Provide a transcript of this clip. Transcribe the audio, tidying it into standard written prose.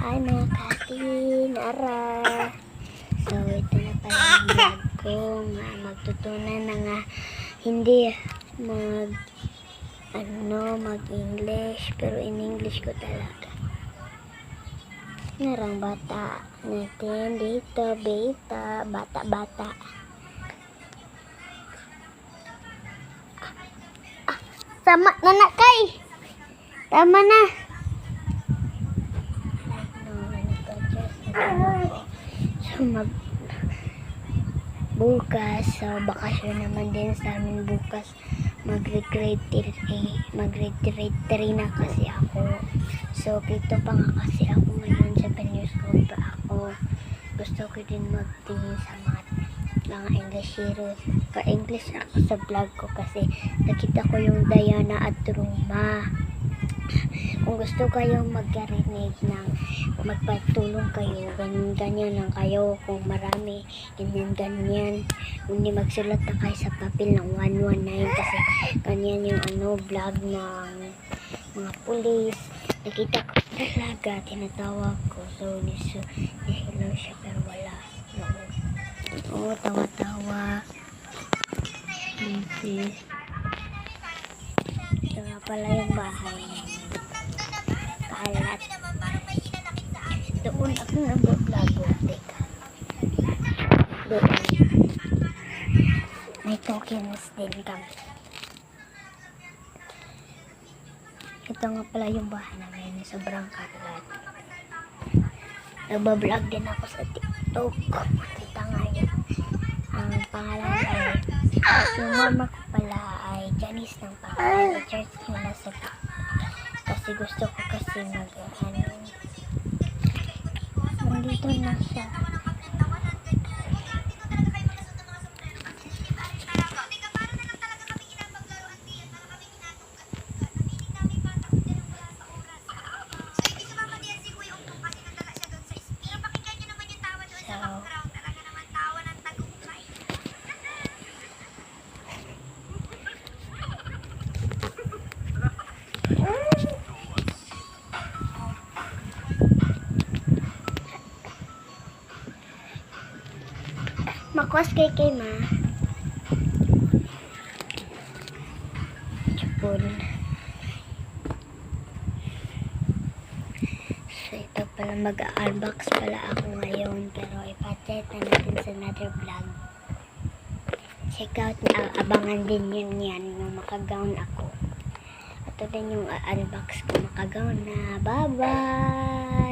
Hi mga katin, ara. So ito na pala yung vlog ko nga magtutunan na nga hindi mag-English, pero in English ko talaga. Narang bata natin dito, bata. Sama na na kay. Tama na. So bukas, so bakasyon naman din sa amin bukas. Mag-grade 3 na kasi ako. So dito pa nga kasi ako ngayon sa Penyus ko pa ako. Gusto ko din magtingin sa mga English series. Ka-English ako sa vlog ko kasi nakita ko yung Diana at Roma. Kung gusto kayong magkarinig ng magpatulong kayo, ganyan lang kayo. Kung marami, ganyan. Hindi magsulat na kayo sa papel ng 119 kasi ganyan yung vlog ng mga pulis. Nakita ko talaga, tinatawag ko. So, hello siya pero wala. Oo, tawa-tawa. Ito nga pala yung bahay. Kalat. Doon ako nag-vlog. Teka. Doon. May tokens din kami. Ito nga pala yung bahay namin. Sobrang kalat. Nagbablog din ako sa TikTok. Kita nga yun. Ang pangalan ay yung mama ko pala ay Janice ng pangalan. I-church ko na sa kasi gusto ko kasi nandito na siya. Makwas kay ma. Chupon. So ito pala mag-unbox pala ako ngayon, pero ipa-check na natin sa another vlog. Check out na, abangan din yun yan yung makagown ako. Ito din yung unbox ko, makagown na. Bye bye.